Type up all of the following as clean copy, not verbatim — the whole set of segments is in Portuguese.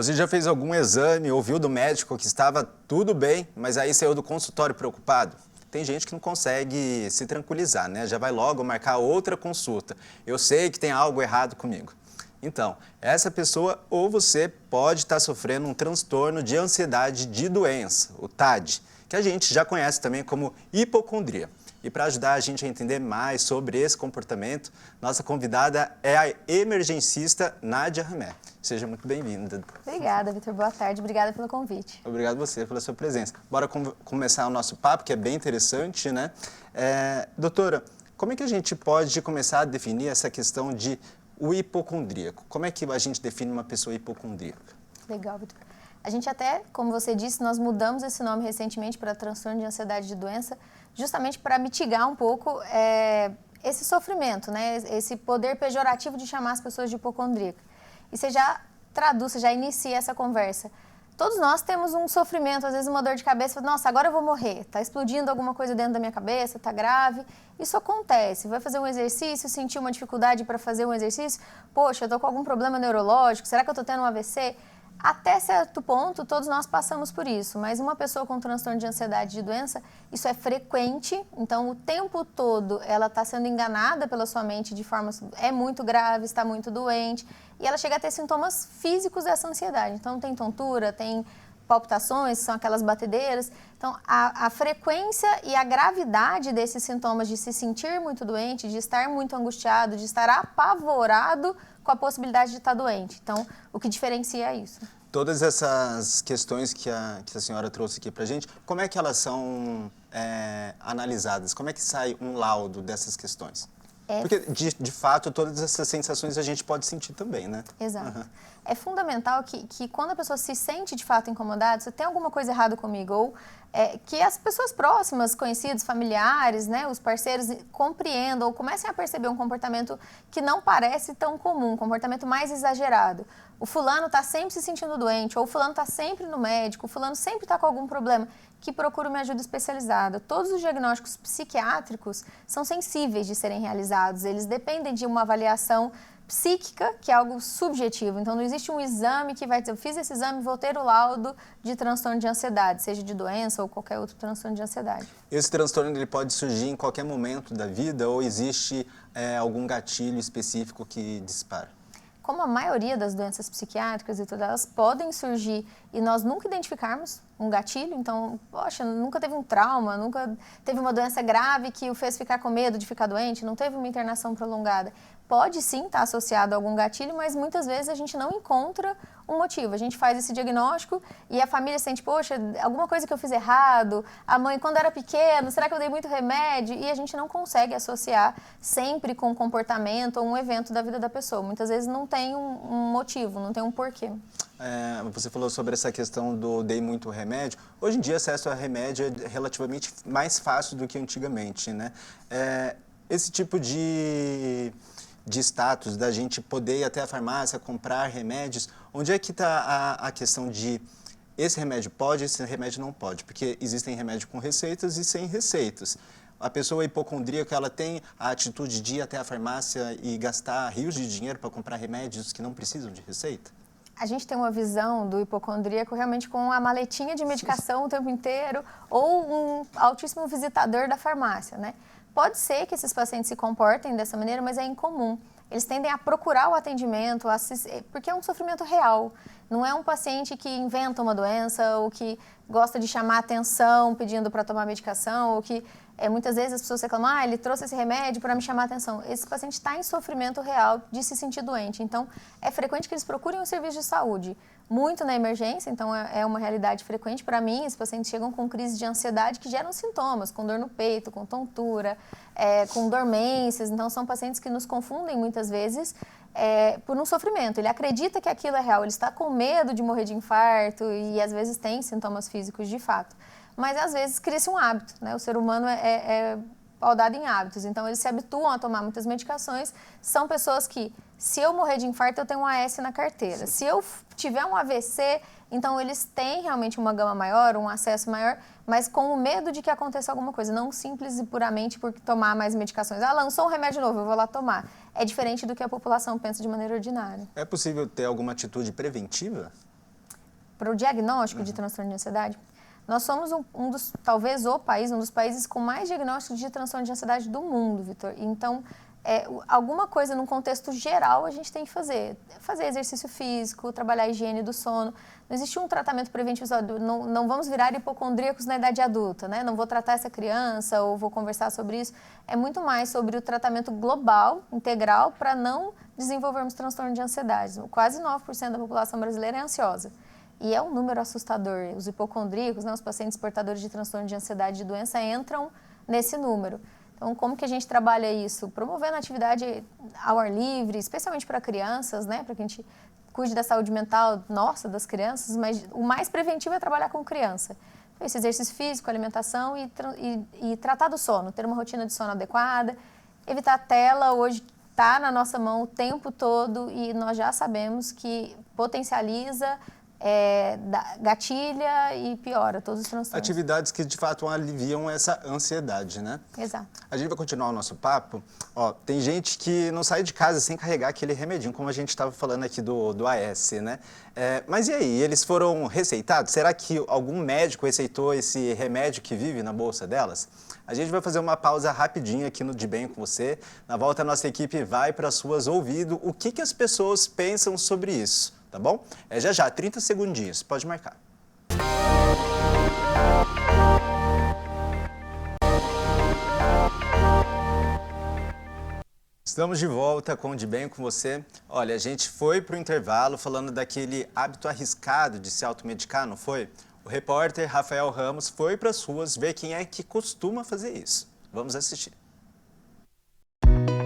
Você já fez algum exame, ouviu do médico que estava tudo bem, mas aí saiu do consultório preocupado? Tem gente que não consegue se tranquilizar, né? Já vai logo marcar outra consulta. Eu sei que tem algo errado comigo. Então, essa pessoa ou você pode estar sofrendo um transtorno de ansiedade de doença, o TAD, que a gente já conhece também como hipocondria. E para ajudar a gente a entender mais sobre esse comportamento, nossa convidada é a emergencista Nádia Ramé. Seja muito bem-vinda. Obrigada, Vitor. Boa tarde. Obrigada pelo convite. Obrigado você pela sua presença. Bora começar o nosso papo, que é bem interessante, né? Doutora, como é que a gente pode começar a definir essa questão de o hipocondríaco? Como é que a gente define uma pessoa hipocondríaca? Legal, Vitor. A gente até, como você disse, nós mudamos esse nome recentemente para transtorno de ansiedade de doença, justamente para mitigar um pouco esse sofrimento, né? Esse poder pejorativo de chamar as pessoas de hipocondríaca. E você já traduz, você já inicia essa conversa. Todos nós temos um sofrimento, às vezes uma dor de cabeça, nossa, agora eu vou morrer, está explodindo alguma coisa dentro da minha cabeça, está grave. Isso acontece, vai fazer um exercício, sentir uma dificuldade para fazer um exercício, poxa, eu estou com algum problema neurológico, será que eu estou tendo um AVC? Até certo ponto, todos nós passamos por isso, mas uma pessoa com transtorno de ansiedade de doença, isso é frequente, então o tempo todo ela está sendo enganada pela sua mente de forma, é muito grave, está muito doente, e ela chega a ter sintomas físicos dessa ansiedade. Então tem tontura, tem palpitações, são aquelas batedeiras. Então a frequência e a gravidade desses sintomas de se sentir muito doente, de estar muito angustiado, de estar apavorado com a possibilidade de estar doente. Então, o que diferencia é isso. Todas essas questões que a senhora trouxe aqui pra gente, como é que elas são analisadas? Como é que sai um laudo dessas questões? Porque, de fato, todas essas sensações a gente pode sentir também, né? Exato. Uhum. É fundamental que quando a pessoa se sente de fato incomodada, se tem alguma coisa errada comigo, ou que as pessoas próximas, conhecidos, familiares, né, os parceiros compreendam ou comecem a perceber um comportamento que não parece tão comum, um comportamento mais exagerado. O fulano está sempre se sentindo doente, ou o fulano está sempre no médico, o fulano sempre está com algum problema, que procura uma ajuda especializada. Todos os diagnósticos psiquiátricos são sensíveis de serem realizados, eles dependem de uma avaliação psíquica, que é algo subjetivo. Então, não existe um exame que vai dizer, eu fiz esse exame, vou ter o laudo de transtorno de ansiedade, seja de doença ou qualquer outro transtorno de ansiedade. Esse transtorno ele pode surgir em qualquer momento da vida ou existe algum gatilho específico que dispara? Como a maioria das doenças psiquiátricas e todas elas podem surgir e nós nunca identificarmos um gatilho, então, poxa, nunca teve um trauma, nunca teve uma doença grave que o fez ficar com medo de ficar doente, não teve uma internação prolongada. Pode sim estar associado a algum gatilho, mas muitas vezes a gente não encontra um motivo. A gente faz esse diagnóstico e a família sente, poxa, alguma coisa que eu fiz errado, a mãe quando era pequeno, será que eu dei muito remédio? E a gente não consegue associar sempre com um comportamento ou um evento da vida da pessoa. Muitas vezes não tem um motivo, não tem um porquê. Você falou sobre essa questão do dei muito remédio. Hoje em dia, acesso a remédio é relativamente mais fácil do que antigamente, né? Esse tipo de status, da gente poder ir até a farmácia, comprar remédios, onde é que está a questão de esse remédio pode, esse remédio não pode? Porque existem remédios com receitas e sem receitas. A pessoa hipocondríaca, ela tem a atitude de ir até a farmácia e gastar rios de dinheiro para comprar remédios que não precisam de receita? A gente tem uma visão do hipocondríaco realmente com a maletinha de medicação o tempo inteiro ou um altíssimo visitador da farmácia, né? Pode ser que esses pacientes se comportem dessa maneira, mas é incomum. Eles tendem a procurar o atendimento, porque é um sofrimento real. Não é um paciente que inventa uma doença ou que gosta de chamar atenção pedindo para tomar medicação ou que muitas vezes as pessoas reclamam, ele trouxe esse remédio para me chamar atenção. Esse paciente está em sofrimento real de se sentir doente. Então, é frequente que eles procurem um serviço de saúde. Muito na emergência, então é uma realidade frequente para mim. Os pacientes chegam com crises de ansiedade que geram sintomas, com dor no peito, com tontura, com dormências. Então, são pacientes que nos confundem muitas vezes por um sofrimento. Ele acredita que aquilo é real, ele está com medo de morrer de infarto e às vezes tem sintomas físicos de fato. Mas às vezes cria-se um hábito, né? O ser humano é pautado em hábitos, então eles se habituam a tomar muitas medicações. São pessoas que, se eu morrer de infarto, eu tenho um AS na carteira. Se eu tiver um AVC, então eles têm realmente uma gama maior, um acesso maior, mas com o medo de que aconteça alguma coisa, não simples e puramente por tomar mais medicações. Lançou um remédio novo, eu vou lá tomar. É diferente do que a população pensa de maneira ordinária. É possível ter alguma atitude preventiva? o diagnóstico de transtorno de ansiedade, nós somos talvez um dos países com mais diagnósticos de transtorno de ansiedade do mundo, Vitor. Então, alguma coisa num contexto geral a gente tem que fazer. Fazer exercício físico, trabalhar a higiene do sono. Não existe um tratamento preventivo, não vamos virar hipocondríacos na idade adulta, né? Não vou tratar essa criança ou vou conversar sobre isso. É muito mais sobre o tratamento global, integral, para não desenvolvermos transtorno de ansiedade. Quase 9% da população brasileira é ansiosa. E é um número assustador. Os hipocondríacos, né, os pacientes portadores de transtorno de ansiedade e de doença entram nesse número. Então, como que a gente trabalha isso? Promovendo atividade ao ar livre, especialmente para crianças, né, para que a gente cuide da saúde mental das crianças, mas o mais preventivo é trabalhar com criança. Esse exercício físico, alimentação e tratar do sono, ter uma rotina de sono adequada, evitar a tela. Hoje está na nossa mão o tempo todo e nós já sabemos que potencializa, gatilha e piora todos os transtornos. Atividades que de fato aliviam essa ansiedade, né? Exato. A gente vai continuar o nosso papo. Ó, tem gente que não sai de casa sem carregar aquele remedinho, como a gente estava falando aqui do AS, né? Mas e aí, eles foram receitados? Será que algum médico receitou esse remédio que vive na bolsa delas? A gente vai fazer uma pausa rapidinho aqui no De Bem com você. Na volta, a nossa equipe vai para as suas ouvidos o que as pessoas pensam sobre isso. Tá bom? Já, 30 segundinhos, pode marcar. Estamos de volta com o De Bem com você. Olha, a gente foi para o intervalo falando daquele hábito arriscado de se automedicar, não foi? O repórter Rafael Ramos foi para as ruas ver quem é que costuma fazer isso. Vamos assistir.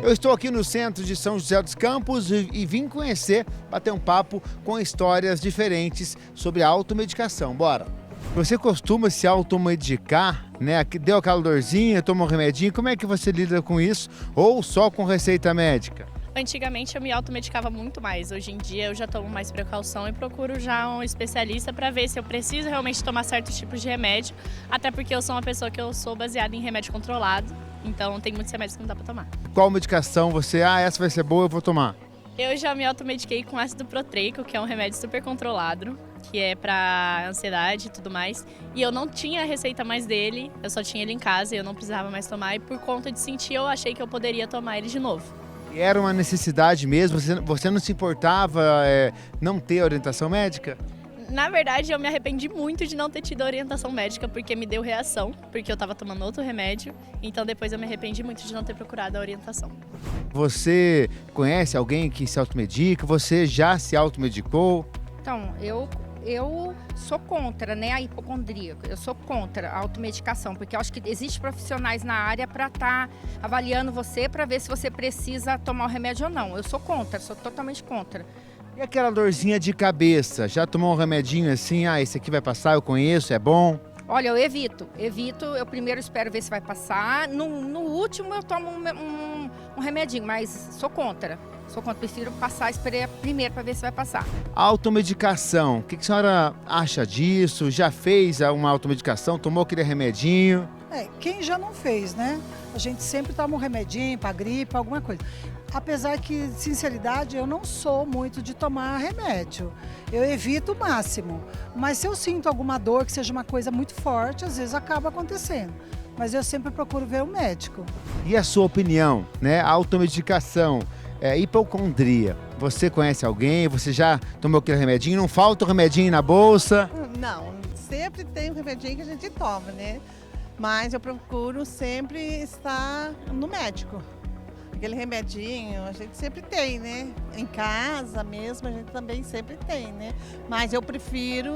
Eu estou aqui no centro de São José dos Campos e vim conhecer, bater um papo com histórias diferentes sobre a automedicação. Bora! Você costuma se automedicar, né? Deu aquela dorzinha, toma um remedinho, como é que você lida com isso? Ou só com receita médica? Antigamente eu me automedicava muito mais, hoje em dia eu já tomo mais precaução e procuro já um especialista para ver se eu preciso realmente tomar certos tipos de remédio, até porque eu sou uma pessoa que eu sou baseada em remédio controlado, então tem muitos remédios que não dá para tomar. Qual medicação você, essa vai ser boa, eu vou tomar? Eu já me automediquei com ácido proteico, que é um remédio super controlado, que é para ansiedade e tudo mais, e eu não tinha a receita mais dele, eu só tinha ele em casa e eu não precisava mais tomar, e por conta de sentir eu achei que eu poderia tomar ele de novo. Era uma necessidade mesmo? Você não se importava não ter orientação médica? Na verdade, eu me arrependi muito de não ter tido orientação médica, porque me deu reação, porque eu estava tomando outro remédio, então depois eu me arrependi muito de não ter procurado a orientação. Você conhece alguém que se automedica? Você já se automedicou? Então, eu sou contra, né, a hipocondríaca. Eu sou contra a automedicação, porque eu acho que existem profissionais na área para estar avaliando você para ver se você precisa tomar o remédio ou não. Eu sou contra, sou totalmente contra. E aquela dorzinha de cabeça? Já tomou um remedinho assim? Esse aqui vai passar, eu conheço, é bom? Olha, eu evito. Eu primeiro espero ver se vai passar. No último eu tomo um remedinho, mas sou contra. Prefiro passar, esperei primeiro para ver se vai passar. Automedicação, o que a senhora acha disso? Já fez uma automedicação? Tomou aquele remedinho? Quem já não fez, né? A gente sempre toma um remedinho para gripe, alguma coisa. Apesar que, sinceridade, eu não sou muito de tomar remédio. Eu evito o máximo. Mas se eu sinto alguma dor, que seja uma coisa muito forte, às vezes acaba acontecendo. Mas eu sempre procuro ver o médico. E a sua opinião, né? A automedicação, hipocondria. Você conhece alguém? Você já tomou aquele remedinho? Não falta o remedinho na bolsa? Não, sempre tem um remedinho que a gente toma, né? Mas eu procuro sempre estar no médico. Aquele remedinho a gente sempre tem, né? Em casa mesmo a gente também sempre tem, né? Mas eu prefiro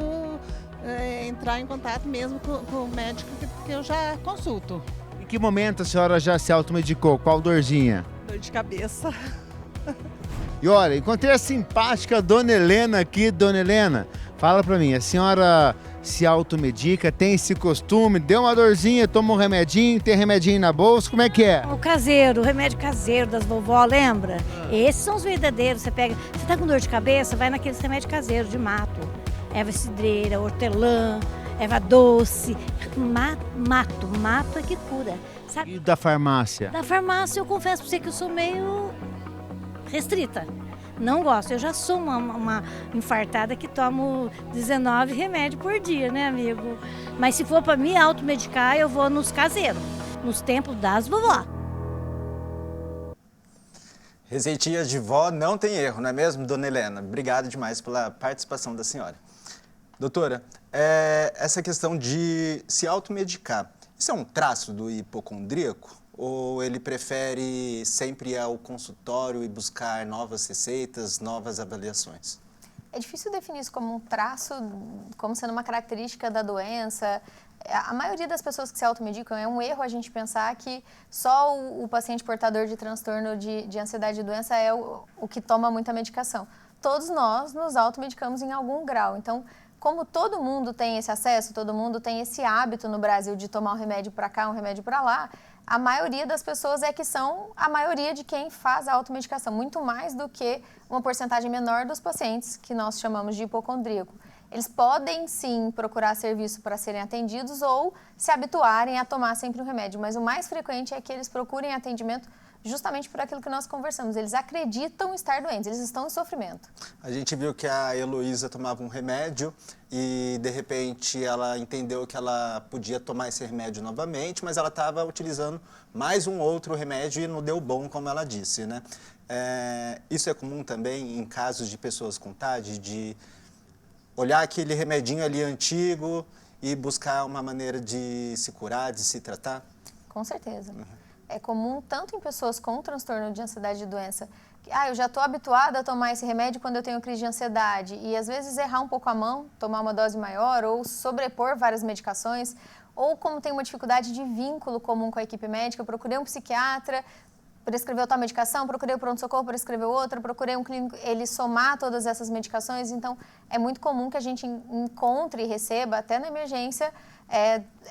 entrar em contato mesmo com o médico que eu já consulto. Em que momento a senhora já se automedicou? Qual dorzinha? Dor de cabeça. E olha, encontrei a simpática Dona Helena aqui. Dona Helena, fala pra mim, a senhora se automedica, tem esse costume, deu uma dorzinha, toma um remedinho, tem remedinho na bolsa, como é que é? O caseiro, o remédio caseiro das vovó, lembra? Esses são os verdadeiros, você tá com dor de cabeça, vai naqueles remédios caseiros de mato. Erva cidreira, hortelã, erva doce, mato é que cura, sabe? E da farmácia? Da farmácia eu confesso pra você que eu sou meio restrita. Não gosto. Eu já sou uma infartada que tomo 19 remédios por dia, né, amigo? Mas se for para me automedicar, eu vou nos caseiros, nos templos das vovó. Receitinhas de vó não tem erro, não é mesmo, dona Helena? Obrigado demais pela participação da senhora. Doutora, essa questão de se automedicar, isso é um traço do hipocondríaco? Ou ele prefere sempre ir ao consultório e buscar novas receitas, novas avaliações? É difícil definir isso como um traço, como sendo uma característica da doença. A maioria das pessoas que se automedicam, é um erro a gente pensar que só o paciente portador de transtorno de ansiedade e doença é o que toma muita medicação. Todos nós nos automedicamos em algum grau. Então, como todo mundo tem esse acesso, todo mundo tem esse hábito no Brasil de tomar um remédio para cá, um remédio para lá, a maioria das pessoas é que são a maioria de quem faz a automedicação, muito mais do que uma porcentagem menor dos pacientes que nós chamamos de hipocondríaco. Eles podem sim procurar serviço para serem atendidos ou se habituarem a tomar sempre um remédio, mas o mais frequente é que eles procurem atendimento justamente por aquilo que nós conversamos. Eles acreditam estar doentes, eles estão em sofrimento. A gente viu que a Heloísa tomava um remédio e, de repente, ela entendeu que ela podia tomar esse remédio novamente, mas ela estava utilizando mais um outro remédio e não deu bom, como ela disse, né? Isso é comum também em casos de pessoas com TAD, de olhar aquele remedinho ali antigo e buscar uma maneira de se curar, de se tratar? Com certeza. É comum tanto em pessoas com transtorno de ansiedade e doença, que eu já estou habituada a tomar esse remédio quando eu tenho crise de ansiedade e às vezes errar um pouco a mão, tomar uma dose maior ou sobrepor várias medicações, ou como tem uma dificuldade de vínculo comum com a equipe médica, eu procurei um psiquiatra, prescreveu tal medicação, procurei o pronto-socorro, prescreveu outra, procurei um clínico, ele somar todas essas medicações, então é muito comum que a gente encontre e receba, até na emergência,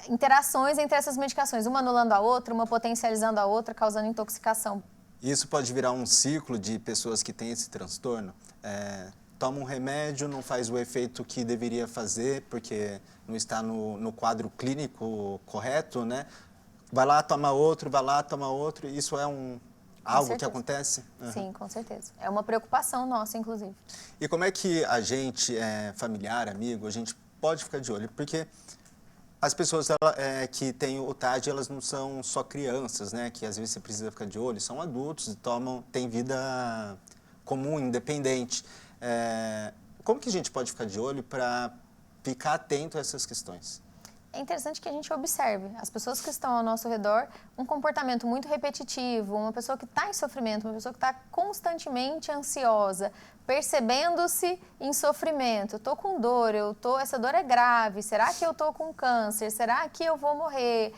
interações entre essas medicações, uma anulando a outra, uma potencializando a outra, causando intoxicação. Isso pode virar um ciclo de pessoas que têm esse transtorno? Toma um remédio, não faz o efeito que deveria fazer, porque não está no quadro clínico correto, né? Vai lá, toma outro, vai lá, toma outro. Isso é algo que acontece? Sim, com certeza. É uma preocupação nossa, inclusive. E como é que a gente, familiar, amigo, a gente pode ficar de olho? Porque as pessoas que têm o TAD, elas não são só crianças, né? Que às vezes você precisa ficar de olho, são adultos e têm vida comum, independente. Como que a gente pode ficar de olho para ficar atento a essas questões? É interessante que a gente observe as pessoas que estão ao nosso redor, um comportamento muito repetitivo, uma pessoa que está em sofrimento, uma pessoa que está constantemente ansiosa, percebendo-se em sofrimento. Estou com dor, essa dor é grave, será que eu estou com câncer? Será que eu vou morrer?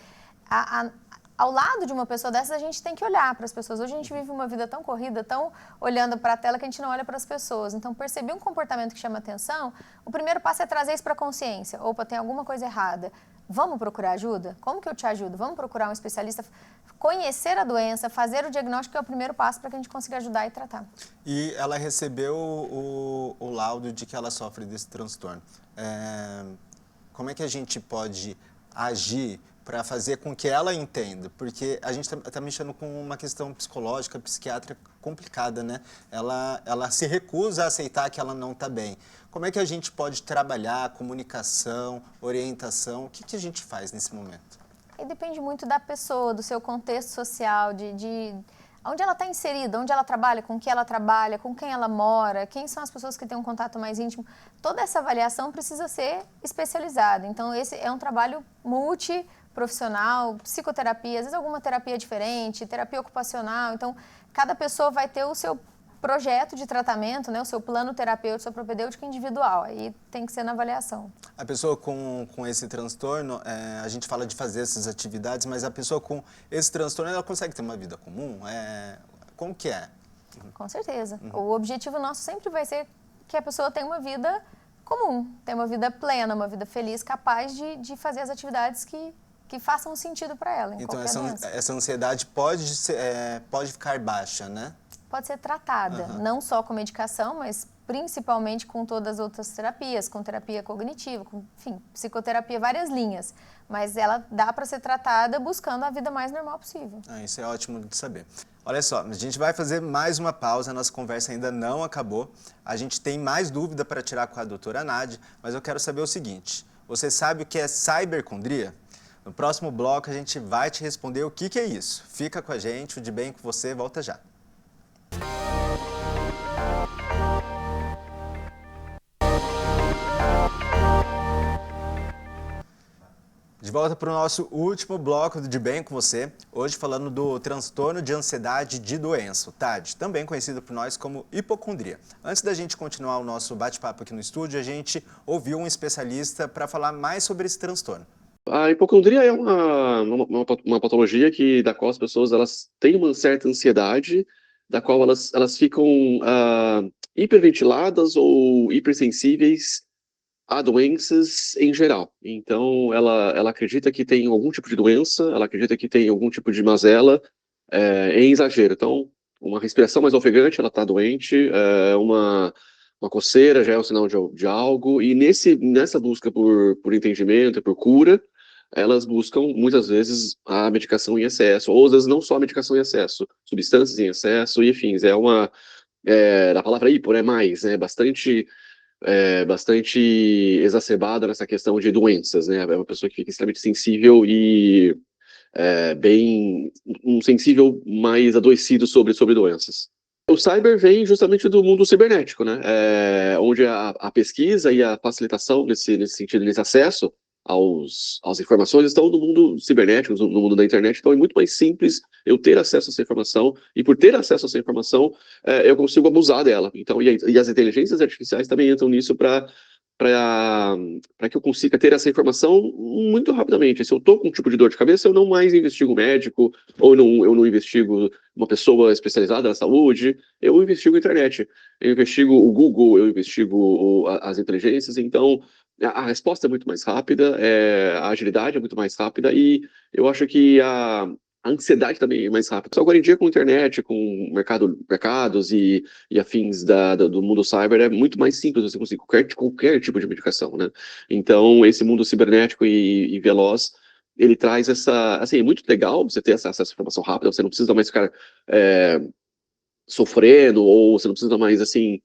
Ao lado de uma pessoa dessas, a gente tem que olhar para as pessoas. Hoje a gente vive uma vida tão corrida, tão olhando para a tela, que a gente não olha para as pessoas. Então, perceber um comportamento que chama atenção, o primeiro passo é trazer isso para a consciência. Opa, tem alguma coisa errada. Vamos procurar ajuda? Como que eu te ajudo? Vamos procurar um especialista? Conhecer a doença, fazer o diagnóstico é o primeiro passo para que a gente consiga ajudar e tratar. E ela recebeu o laudo de que ela sofre desse transtorno. Como é que a gente pode agir para fazer com que ela entenda? Porque a gente está mexendo com uma questão psicológica, psiquiátrica complicada, né? Ela se recusa a aceitar que ela não está bem. Como é que a gente pode trabalhar comunicação, orientação? O que a gente faz nesse momento? E depende muito da pessoa, do seu contexto social, de onde ela está inserida, onde ela trabalha, com quem ela mora, quem são as pessoas que têm um contato mais íntimo. Toda essa avaliação precisa ser especializada. Então, esse é um trabalho multiprofissional, psicoterapia, às vezes alguma terapia diferente, terapia ocupacional. Então, cada pessoa vai ter o seu projeto de tratamento, né, o seu plano terapêutico, seu propedêutico individual. Aí tem que ser na avaliação. A pessoa com esse transtorno, a gente fala de fazer essas atividades, mas a pessoa com esse transtorno, ela consegue ter uma vida comum? Como que é? Com certeza. O objetivo nosso sempre vai ser que a pessoa tenha uma vida comum, tenha uma vida plena, uma vida feliz, capaz de fazer as atividades que façam sentido para ela. Então, essa ansiedade pode ficar baixa, né? Pode ser tratada, não só com medicação, mas principalmente com todas as outras terapias, com terapia cognitiva, enfim, psicoterapia, várias linhas. Mas ela dá para ser tratada buscando a vida mais normal possível. Isso é ótimo de saber. Olha só, a gente vai fazer mais uma pausa, a nossa conversa ainda não acabou. A gente tem mais dúvida para tirar com a doutora Nádia, mas eu quero saber o seguinte: você sabe o que é cibercondria? No próximo bloco a gente vai te responder o que é isso. Fica com a gente, o De Bem com você volta já. De volta para o nosso último bloco do De Bem com você, hoje falando do transtorno de ansiedade de doença, o TAD, também conhecido por nós como hipocondria. Antes da gente continuar o nosso bate-papo aqui no estúdio, a gente ouviu um especialista para falar mais sobre esse transtorno. A hipocondria é uma patologia da qual as pessoas elas têm uma certa ansiedade, da qual elas ficam hiperventiladas ou hipersensíveis a doenças em geral. Então, ela acredita que tem algum tipo de doença, ela acredita que tem algum tipo de mazela em exagero. Então, uma respiração mais ofegante, ela está doente, uma coceira já é um sinal de algo, e nessa busca por entendimento e por cura, elas buscam, muitas vezes, a medicação em excesso, ou às vezes não só a medicação em excesso, substâncias em excesso e afins. Da palavra hipo, né, mais, né, bastante exacerbada nessa questão de doenças, né, é uma pessoa que fica extremamente sensível e um sensível mais adoecido sobre doenças. O cyber vem justamente do mundo cibernético, né, onde a pesquisa e a facilitação nesse sentido, nesse acesso às informações estão no mundo cibernético, no mundo da internet. Então é muito mais simples eu ter acesso a essa informação, e por ter acesso a essa informação, eu consigo abusar dela. Então, e as inteligências artificiais também entram nisso para que eu consiga ter essa informação muito rapidamente. Se eu estou com um tipo de dor de cabeça, eu não mais investigo médico, ou eu não investigo uma pessoa especializada na saúde, eu investigo a internet, eu investigo o Google, eu investigo as inteligências. Então, a resposta é muito mais rápida, a agilidade é muito mais rápida, e eu acho que a ansiedade também é mais rápida. Só agora em dia, com a internet, com mercados e afins do mundo cyber, é muito mais simples você conseguir qualquer tipo de medicação, né? Então, esse mundo cibernético e veloz, ele traz assim, é muito legal você ter acesso a essa informação rápida, você não precisa mais ficar sofrendo, ou você não precisa mais, assim,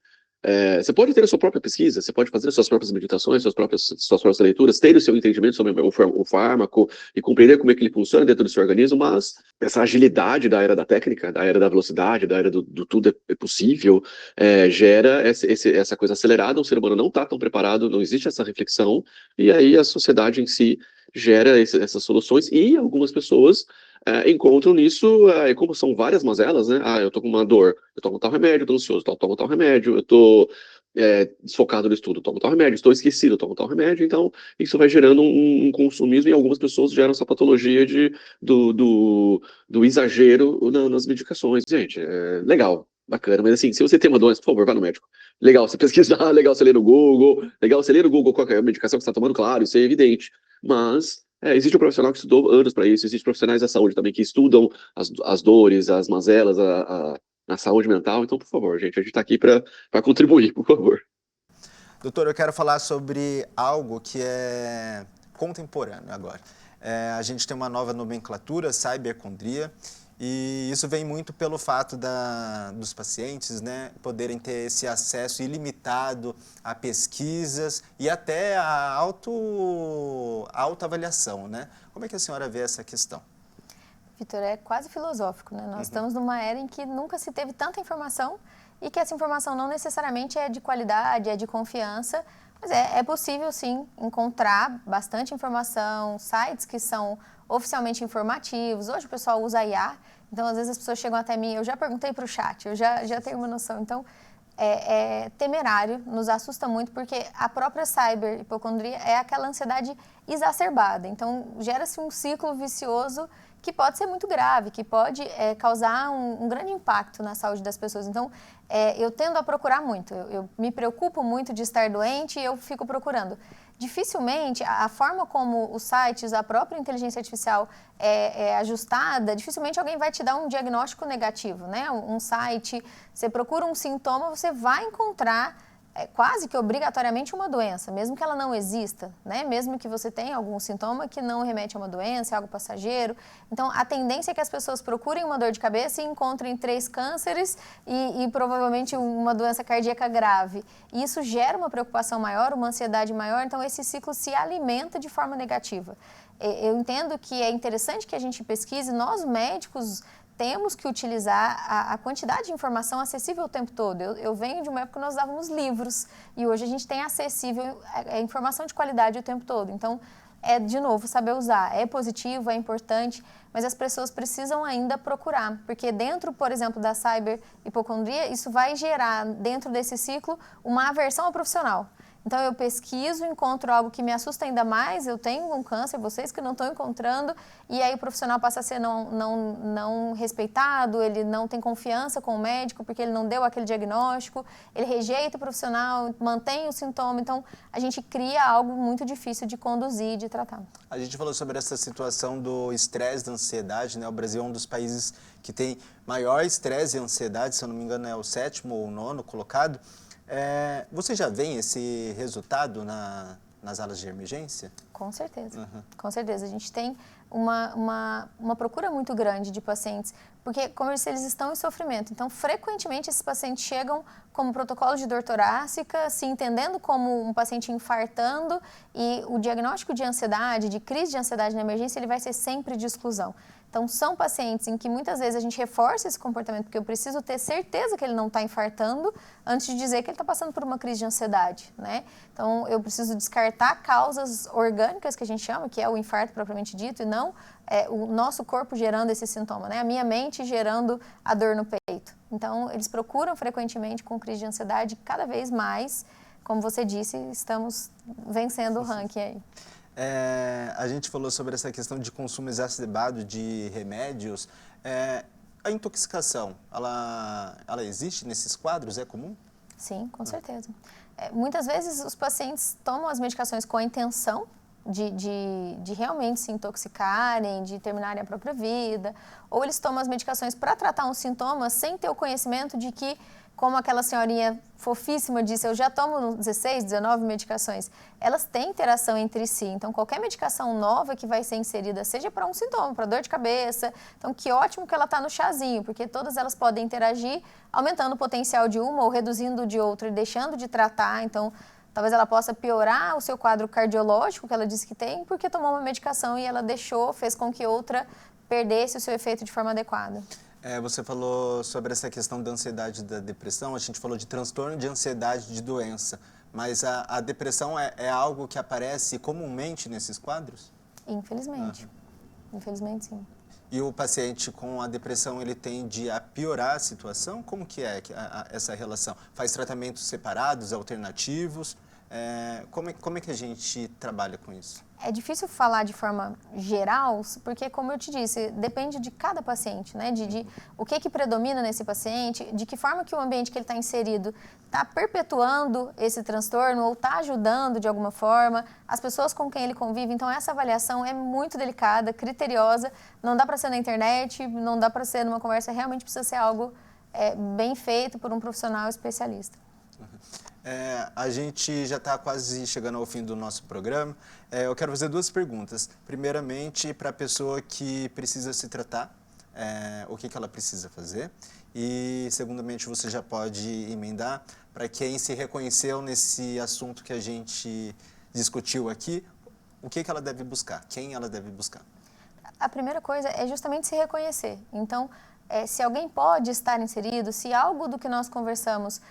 você pode ter a sua própria pesquisa, você pode fazer as suas próprias meditações, suas próprias leituras, ter o seu entendimento sobre o fármaco e compreender como é que ele funciona dentro do seu organismo, mas essa agilidade da era da técnica, da era da velocidade, da era do tudo é possível, gera essa coisa acelerada. O ser humano não está tão preparado, não existe essa reflexão, e aí a sociedade em si gera essas soluções, e algumas pessoas encontram nisso, como são várias mazelas, né? Eu tô com uma dor, eu tomo tal remédio, eu tô ansioso, eu tomo tal remédio, eu tô desfocado no estudo, eu tomo tal remédio, estou esquecido, eu tomo tal remédio. Então, isso vai gerando um consumismo, e algumas pessoas geram essa patologia do exagero nas medicações. Gente, legal, bacana, mas assim, se você tem uma doença, por favor, vá no médico. Legal você pesquisar, legal você ler no Google, qual é a medicação que você está tomando, claro, isso é evidente, mas existe um profissional que estudou anos para isso, existem profissionais da saúde também que estudam as dores, as mazelas, na saúde mental. Então, por favor, gente, a gente está aqui para contribuir, por favor. Doutor, eu quero falar sobre algo que é contemporâneo agora. A gente tem uma nova nomenclatura, cibercondria, e isso vem muito pelo fato dos pacientes, né, poderem ter esse acesso ilimitado a pesquisas e até a autoavaliação, né? Como é que a senhora vê essa questão? Vitor, é quase filosófico, né? Nós estamos numa era em que nunca se teve tanta informação, e que essa informação não necessariamente é de qualidade, é de confiança, mas é possível, sim, encontrar bastante informação, sites que são oficialmente informativos. Hoje o pessoal usa IA, então às vezes as pessoas chegam até mim, eu já perguntei para o chat, eu já tenho uma noção. Então, é temerário, nos assusta muito, porque a própria hipocondria é aquela ansiedade exacerbada. Então, gera-se um ciclo vicioso que pode ser muito grave, que pode causar um grande impacto na saúde das pessoas. Então, eu tendo a procurar muito, eu me preocupo muito de estar doente e eu fico procurando. Dificilmente, a forma como os sites, a própria inteligência artificial é ajustada, dificilmente alguém vai te dar um diagnóstico negativo, né? Um site, você procura um sintoma, você vai encontrar quase que obrigatoriamente uma doença, mesmo que ela não exista, né? Mesmo que você tenha algum sintoma que não remete a uma doença, é algo passageiro. Então, a tendência é que as pessoas procurem uma dor de cabeça e encontrem 3 cânceres e provavelmente uma doença cardíaca grave. E isso gera uma preocupação maior, uma ansiedade maior, então esse ciclo se alimenta de forma negativa. Eu entendo que é interessante que a gente pesquise, nós médicos temos que utilizar a quantidade de informação acessível o tempo todo. Eu venho de uma época que nós dávamos livros e hoje a gente tem acessível a informação de qualidade o tempo todo. Então, de novo, saber usar. É positivo, é importante, mas as pessoas precisam ainda procurar, porque dentro, por exemplo, da cyber-hipocondria, isso vai gerar, dentro desse ciclo, uma aversão ao profissional. Então, eu pesquiso, encontro algo que me assusta ainda mais, eu tenho um câncer, vocês que não estão encontrando, e aí o profissional passa a ser não respeitado, ele não tem confiança com o médico, porque ele não deu aquele diagnóstico, ele rejeita o profissional, mantém o sintoma, então a gente cria algo muito difícil de conduzir e de tratar. A gente falou sobre essa situação do estresse, da ansiedade, né? O Brasil é um dos países que tem maior estresse e ansiedade, se eu não me engano é o 7º ou 9º colocado. Você já vê esse resultado nas alas de emergência? Com certeza, com certeza. A gente tem uma procura muito grande de pacientes, porque, como eu disse, eles estão em sofrimento. Então, frequentemente, esses pacientes chegam como protocolo de dor torácica, se entendendo como um paciente infartando, e o diagnóstico de ansiedade, de crise de ansiedade na emergência, ele vai ser sempre de exclusão. Então, são pacientes em que muitas vezes a gente reforça esse comportamento, porque eu preciso ter certeza que ele não está infartando antes de dizer que ele está passando por uma crise de ansiedade, né? Então, eu preciso descartar causas orgânicas, que a gente chama, que é o infarto propriamente dito, e não o nosso corpo gerando esse sintoma, né? A minha mente gerando a dor no peito. Então, eles procuram frequentemente com crise de ansiedade, cada vez mais, como você disse, estamos vencendo o ranking aí. A gente falou sobre essa questão de consumo exacerbado de remédios. A intoxicação, ela existe nesses quadros? É comum? Sim, com certeza. Muitas vezes os pacientes tomam as medicações com a intenção de realmente se intoxicarem, de terminarem a própria vida, ou eles tomam as medicações para tratar um sintoma sem ter o conhecimento de que, como aquela senhorinha fofíssima disse, eu já tomo 16, 19 medicações, elas têm interação entre si. Então, qualquer medicação nova que vai ser inserida, seja para um sintoma, para dor de cabeça, então que ótimo que ela está no chazinho, porque todas elas podem interagir, aumentando o potencial de uma ou reduzindo de outra e deixando de tratar. Então, talvez ela possa piorar o seu quadro cardiológico que ela disse que tem, porque tomou uma medicação e ela fez com que outra perdesse o seu efeito de forma adequada. Você falou sobre essa questão da ansiedade e da depressão, a gente falou de transtorno de ansiedade de doença, mas a depressão é algo que aparece comumente nesses quadros? Infelizmente. Infelizmente, sim. E o paciente com a depressão, ele tende a piorar a situação? Como que é essa relação? Faz tratamentos separados, alternativos? Como é que a gente trabalha com isso? É difícil falar de forma geral, porque, como eu te disse, depende de cada paciente, né? De o que predomina nesse paciente, de que forma que o ambiente que ele está inserido está perpetuando esse transtorno ou está ajudando de alguma forma, as pessoas com quem ele convive. Então, essa avaliação é muito delicada, criteriosa, não dá para ser na internet, não dá para ser numa conversa, realmente precisa ser algo bem feito por um profissional especialista. A gente já está quase chegando ao fim do nosso programa. Eu quero fazer 2 perguntas. Primeiramente, para a pessoa que precisa se tratar, o que ela precisa fazer? E, segundamente, você já pode emendar para quem se reconheceu nesse assunto que a gente discutiu aqui, o que ela deve buscar, quem ela deve buscar? A primeira coisa é justamente se reconhecer. Então, se alguém pode estar inserido, se algo do que nós conversamos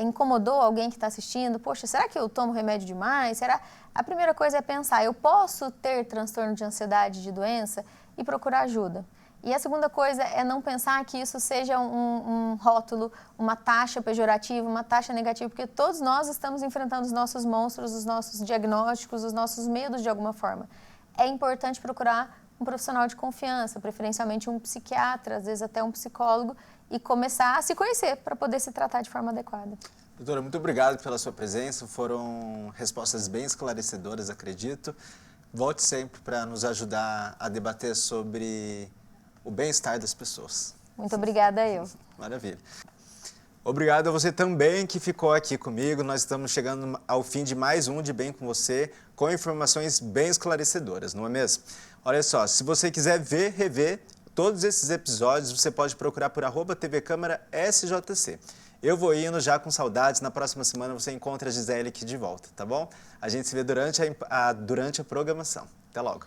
incomodou alguém que está assistindo, poxa, será que eu tomo remédio demais? A primeira coisa é pensar, eu posso ter transtorno de ansiedade, de doença, e procurar ajuda. E a segunda coisa é não pensar que isso seja um rótulo, uma taxa pejorativa, uma taxa negativa, porque todos nós estamos enfrentando os nossos monstros, os nossos diagnósticos, os nossos medos de alguma forma. É importante procurar um profissional de confiança, preferencialmente um psiquiatra, às vezes até um psicólogo, e começar a se conhecer para poder se tratar de forma adequada. Doutora, muito obrigado pela sua presença, foram respostas bem esclarecedoras, acredito. Volte sempre para nos ajudar a debater sobre o bem-estar das pessoas. Muito obrigada eu. Maravilha. Obrigado a você também que ficou aqui comigo. Nós estamos chegando ao fim de mais um De Bem com Você, com informações bem esclarecedoras, não é mesmo? Olha só, se você quiser rever todos esses episódios, você pode procurar por @tvcâmara_SJC. Eu vou indo já com saudades. Na próxima semana você encontra a Gisele aqui de volta, tá bom? A gente se vê durante a programação. Até logo.